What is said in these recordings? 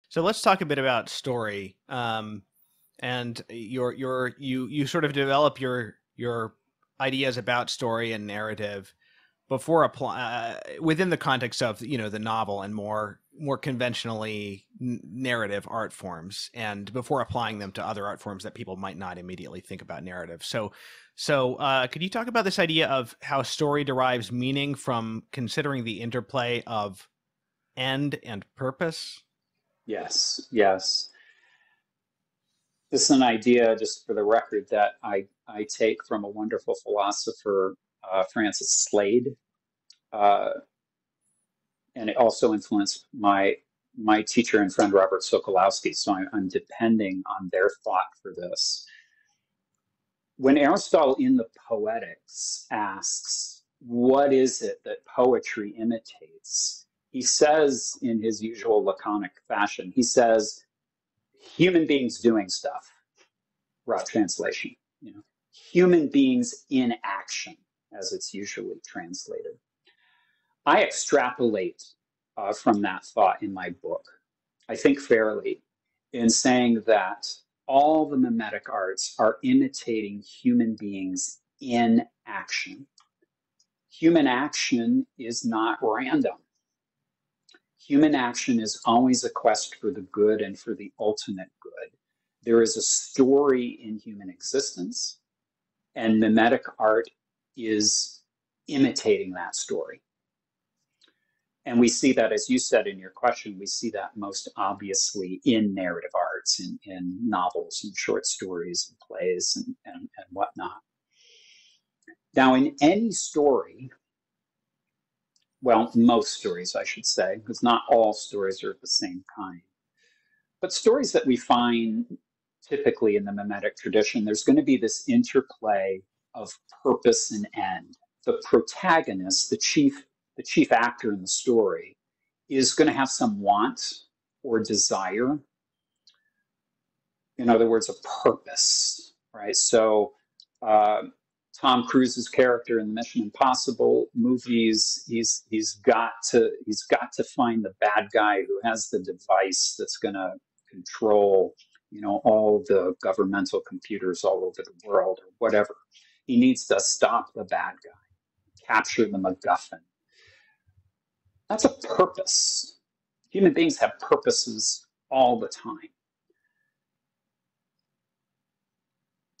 So let's talk a bit about story. And you sort of develop your ideas about story and narrative before apply within the context of the novel and more conventionally narrative art forms, and before applying them to other art forms that people might not immediately think about narrative. So could you talk about this idea of how story derives meaning from considering the interplay of end and purpose? Yes, yes. This is an idea, just for the record, that I take from a wonderful philosopher, Francis Slade, uh, and it also influenced my teacher and friend Robert Sokolowski. So I'm depending on their thought for this. When Aristotle in the Poetics asks, "What is it that poetry imitates?" he says, in his usual laconic fashion, he says, "Human beings doing stuff." Rough translation, you know, human beings in action, as it's usually translated. I extrapolate from that thought in my book, I think fairly, in saying that all the mimetic arts are imitating human beings in action. Human action is not random. Human action is always a quest for the good and for the ultimate good. There is a story in human existence, and mimetic art is imitating that story. And we see that, as you said in your question, we see that most obviously in narrative arts, in novels and short stories and plays and whatnot. Now, in any story, well, most stories, I should say, because not all stories are of the same kind, but stories that we find typically in the mimetic tradition, there's going to be this interplay of purpose and end. The protagonist, the chief actor in the story, is going to have some want or desire. In other words, a purpose, right? So uh, Tom Cruise's character in the Mission Impossible movies, he's got to find the bad guy who has the device that's going to control, all the governmental computers all over the world or whatever. He needs to stop the bad guy, capture the MacGuffin. That's a purpose. Human beings have purposes all the time.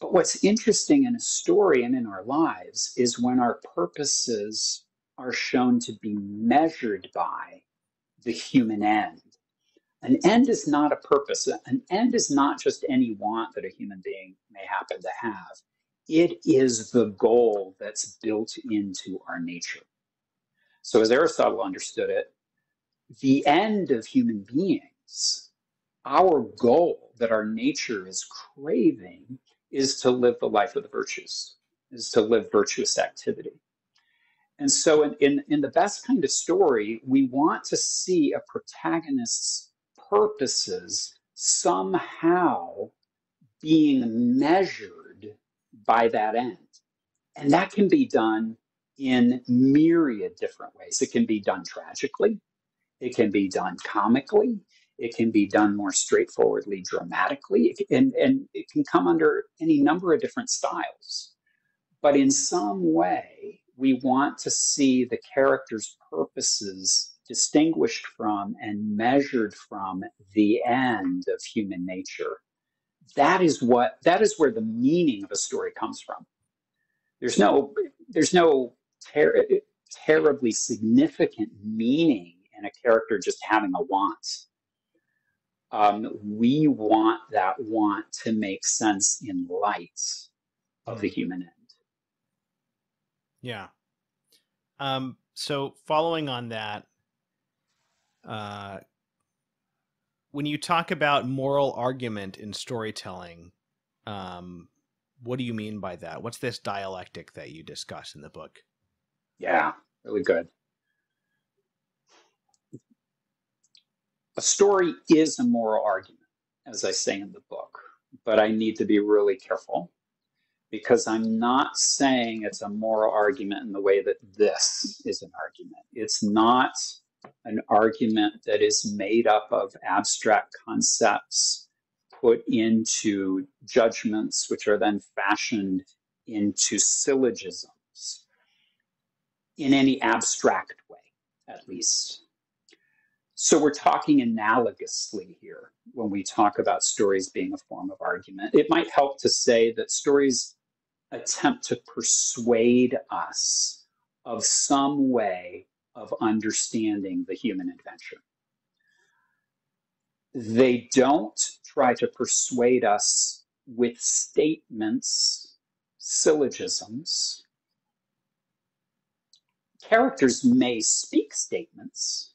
But what's interesting in a story and in our lives is when our purposes are shown to be measured by the human end. An end is not a purpose. An end is not just any want that a human being may happen to have. It is the goal that's built into our nature. So, as Aristotle understood it, the end of human beings, our goal that our nature is craving, is to live the life of the virtues, is to live virtuous activity. And so, in the best kind of story, we want to see a protagonist's purposes somehow being measured by that end. And that can be done in myriad different ways. It can be done tragically, it can be done comically, it can be done more straightforwardly dramatically, and it can come under any number of different styles. But in some way, we want to see the character's purposes distinguished from and measured from the end of human nature. That is where the meaning of a story comes from. There's no ter- terribly significant meaning in a character just having a want. We want that want to make sense in light of the Mm, human end. yeah. So following on that, uh, when you talk about moral argument in storytelling, um, what do you mean by that? What's this dialectic that you discuss in the book? Yeah, really good. A story is a moral argument, as I say in the book, but I need to be really careful because I'm not saying it's a moral argument in the way that this is an argument. It's not an argument that is made up of abstract concepts put into judgments, which are then fashioned into syllogisms in any abstract way, at least. So we're talking analogously here when we talk about stories being a form of argument. It might help to say that stories attempt to persuade us of some way of understanding the human adventure. They don't try to persuade us with statements, syllogisms. Characters may speak statements,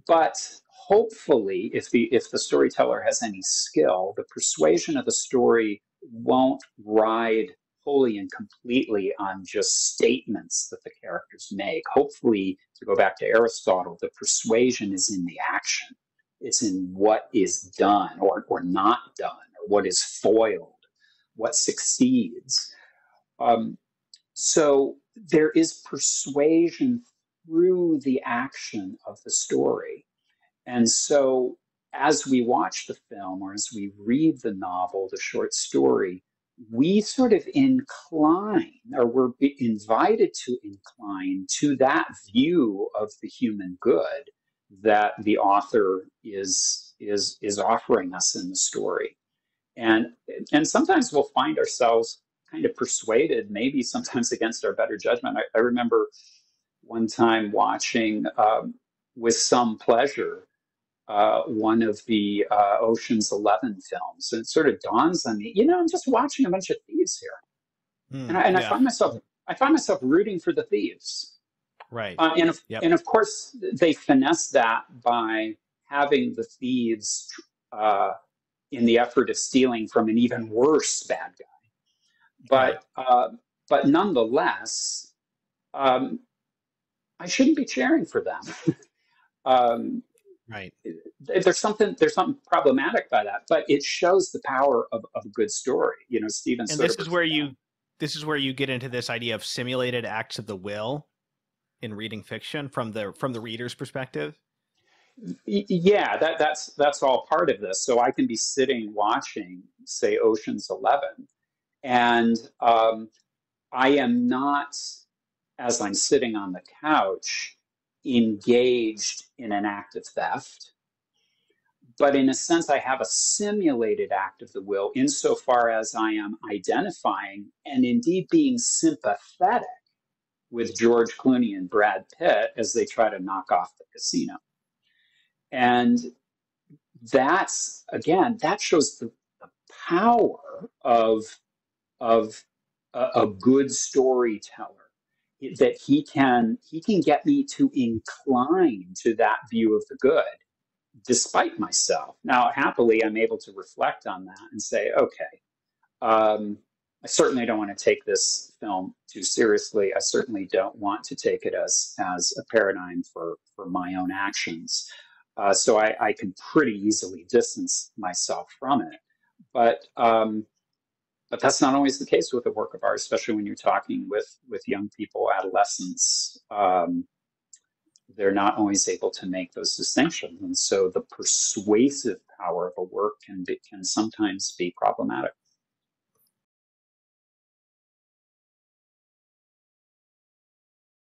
but hopefully, if the storyteller has any skill, the persuasion of the story won't ride wholly and completely on just statements that the characters make. Hopefully, to go back to Aristotle, the persuasion is in the action. It's in what is done or not done, or what is foiled, what succeeds. So there is persuasion through the action of the story. And so as we watch the film or as we read the novel, the short story, we sort of incline, or we're invited to incline to that view of the human good that the author is offering us in the story. And sometimes we'll find ourselves kind of persuaded, maybe sometimes against our better judgment. I remember one time watching with some pleasure one of the Ocean's 11 films, and it sort of dawns on me, I'm just watching a bunch of thieves here, and I find myself rooting for the thieves. Right. And of course, they finesse that by having the thieves in the effort of stealing from an even worse bad guy. But nonetheless, I shouldn't be cheering for them. Right. There's something problematic by that, but it shows the power of a good story. Stephen. And this is where you get into this idea of simulated acts of the will in reading fiction from the reader's perspective. Yeah, that's all part of this. So I can be sitting watching, say, Ocean's 11, and I am not, as I'm sitting on the couch, engaged in an act of theft. But in a sense, I have a simulated act of the will insofar as I am identifying and indeed being sympathetic with George Clooney and Brad Pitt as they try to knock off the casino. And that shows the power of a good storyteller, that he can get me to incline to that view of the good despite myself. Now, happily, I'm able to reflect on that and say, okay, I certainly don't want to take this film too seriously. I certainly don't want to take it as a paradigm for my own actions. So I can pretty easily distance myself from it. But that's not always the case with a work of art, especially when you're talking with young people, adolescents. They're not always able to make those distinctions. And so the persuasive power of a work can sometimes be problematic.